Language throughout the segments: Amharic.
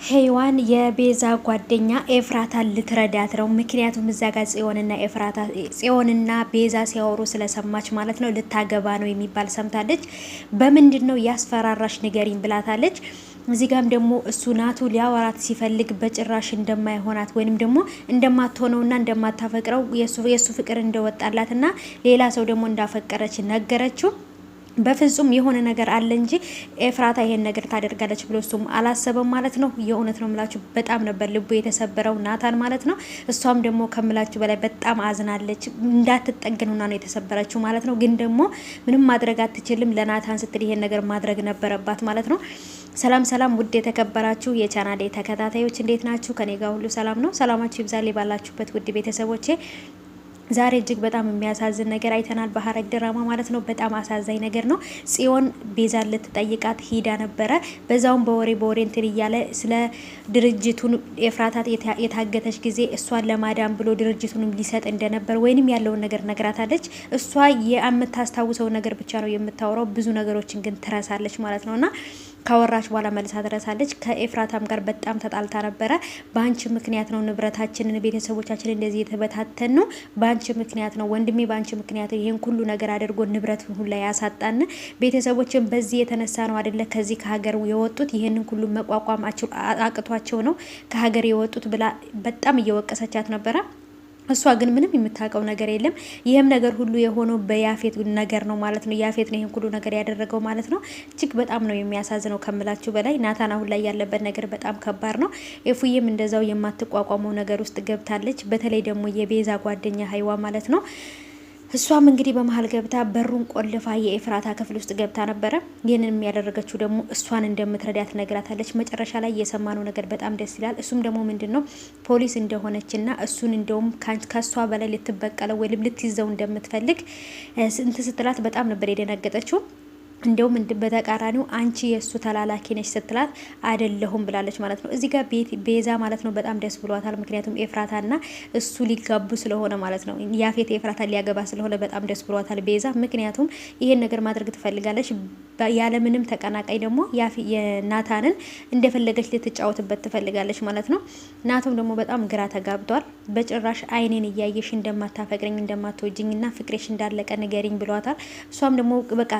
ሄዋን የቤዛ ጓደኛ ኤፍራታን ልትረዳት ነው። ምክንያቱም እዛ ጋር ጽዮንና ቤዛ ሲያወሩ ስለሰማች ማለት ነው። ልታገባ ነው የሚባል ሰምታለች። በምንድን ነው ያስፈራራሽ ንገሪኝ ብላታለች። እዚህ ጋም ደግሞ እሱ ናቱ ሊያወራት ሲፈልግ በጭራሽ እንደማይሆናት ወይንም ደግሞ እንደማትሆነውና እንደማታፈቅረው የሱ ፍቅር እንደወጣላትና ሌላ ሰው ደግሞ እንዳፈቀረች ነገረችው። በፍጹም የሆነ ነገር አለ እንጂ ኤፍራታ ይሄን ነገር ታደርጋለች ብሎ እሱም አላሰበም ማለት ነው። የእውነት ነው የምላችሁ በጣም ነበር ልቡ የተሰበረው ናታን ማለት ነው። እሷም ደግሞ ከምላችሁ በላይ በጣም አዝናለች። እንዳትጠገን ሆና ነው የተሰበረችው ማለት ነው። ግን ደግሞ ምንም ማድረግ አትችልም። ለናታን ስትል ይሄን ነገር ማድረግ ነበረባት ማለት ነው። ሰላም ሰላም፣ ውድ የተከበራችሁ የቻናሌ ተከታታዮች እንዴት ናችሁ? ከኔ ጋር ሁሉ ሰላም ነው። ሰላማችሁ ይብዛልኝ ባላችሁበት ውድ ቤተሰቦቼ። ዛሬ እጅግ በጣም የሚያሳዝን ነገር አይተናል በሐረግ ድራማ ማለት ነው። በጣም አሳዛኝ ነገር ነው። ጽዮን ቤዛን ልትጠይቃት ሂዳ ነበረ። በዛውም በወሬ እንትን እያለ ስለ ድርጅቱን ኤፍራታ የታገተች ጊዜ እሷን ለማዳን ብሎ ድርጅቱንም ሊሰጥ እንደነበር ወይንም ያለውን ነገር ነግራታለች። እሷ የምታስታውሰው ነገር ብቻ ነው የምታወራው። ብዙ ነገሮችን ግን ትረሳለች ማለት ነውና ካወራች በኋላ መልሳ ትረሳለች። ከኤፍራታም ጋር በጣም ተጣልታ ነበረ። በአንቺ ምክንያት ነው ንብረታችንን፣ ቤተሰቦቻችን እንደዚህ የተበታተን ነው በአንቺ ምክንያት ነው ወንድሜ፣ በአንቺ ምክንያት ይሄን ሁሉ ነገር አድርጎ ንብረት ሁሉ ያሳጣን። ቤተሰቦችን በዚህ የተነሳ ነው አይደለ ከዚህ ከሀገር የወጡት። ይሄንን ሁሉ መቋቋም አቅቷቸው ነው ከሀገር የወጡት ብላ በጣም እየወቀሰቻት ነበረ። እሷ ግን ምንም የምታውቀው ነገር የለም። ይህም ነገር ሁሉ የሆነው በያፌት ነገር ነው ማለት ነው። ያፌት ነው ይህን ሁሉ ነገር ያደረገው ማለት ነው። እጅግ በጣም ነው የሚያሳዝነው ከምላችሁ በላይ። ናታን አሁን ላይ ያለበት ነገር በጣም ከባድ ነው። ኤፉዬም እንደዛው የማትቋቋመው ነገር ውስጥ ገብታለች። በተለይ ደግሞ የቤዛ ጓደኛ ሀይዋ ማለት ነው። እሷም እንግዲህ በመሀል ገብታ በሩን ቆልፋ የኤፍራታ ክፍል ውስጥ ገብታ ነበረ። ይህንን የሚያደረገችው ደግሞ እሷን እንደምትረዳት ነግራታለች። መጨረሻ ላይ የሰማነው ነገር በጣም ደስ ይላል። እሱም ደግሞ ምንድን ነው ፖሊስ እንደሆነችና እሱን እንደውም ከሷ በላይ ልትበቀለው ወይም ልትይዘው እንደምትፈልግ እንትን ስትላት በጣም ነበር የደነገጠችው። እንደውም በተቃራኒው አንቺ የሱ ተላላኪ ነሽ ስትላት አይደለሁም ብላለች ማለት ነው። እዚህ ጋር ቤዛ ማለት ነው በጣም ደስ ብሏታል። ምክንያቱም ኤፍራታና እሱ ሊጋቡ ስለሆነ ማለት ነው። ያፌት ኤፍራታ ሊያገባ ስለሆነ በጣም ደስ ብሏታል ቤዛ። ምክንያቱም ይሄን ነገር ማድረግ ትፈልጋለች። ያለምንም ተቀናቃይ ደግሞ የናታንን እንደፈለገች ልትጫወትበት ትፈልጋለች ማለት ነው። ናቱም ደግሞ በጣም ግራ ተጋብቷል። በጭራሽ አይኔን እያየሽ እንደማታፈቅረኝ እንደማትወጂኝና ፍቅሬሽ እንዳለቀ ንገሪኝ ብሏታል። እሷም ደግሞ በቃ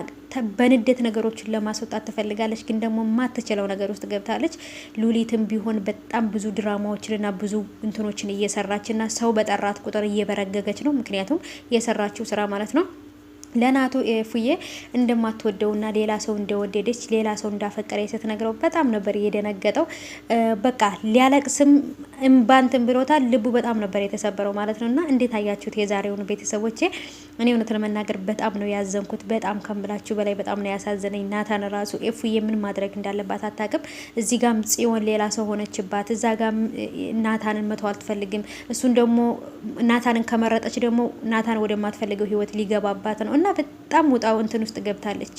በንዴት ነገሮችን ለማስወጣት ትፈልጋለች። ግን ደግሞ ማትችለው ነገር ውስጥ ገብታለች። ሉሊትም ቢሆን በጣም ብዙ ድራማዎችንና ብዙ እንትኖችን እየሰራችና ሰው በጠራት ቁጥር እየበረገገች ነው። ምክንያቱም የሰራችው ስራ ማለት ነው ለናቱ ኤፉዬ እንደማትወደውና ሌላ ሰው እንደወደደች ሌላ ሰው እንዳፈቀረ ስትነግረው በጣም ነበር የደነገጠው። በቃ ሊያለቅስም እምባንትን ብሎታል። ልቡ በጣም ነበር የተሰበረው ማለት ነውና እንዴት አያችሁት የዛሬውን ቤተሰቦቼ? እኔ እውነት ለመናገር በጣም ነው ያዘንኩት። በጣም ከምላችሁ በላይ በጣም ነው ያሳዘነኝ። ናታን ራሱ ኤፉዬ ምን ማድረግ እንዳለባት አታውቅም። እዚህ ጋም ጽዮን ሌላ ሰው ሆነችባት፣ እዛ ጋም ናታንን መተው አትፈልግም። እሱን ደግሞ ናታንን ከመረጠች ደግሞ ናታን ወደማትፈልገው ህይወት ሊገባባት ነው እና በጣም ውጣው እንትን ውስጥ ገብታለች።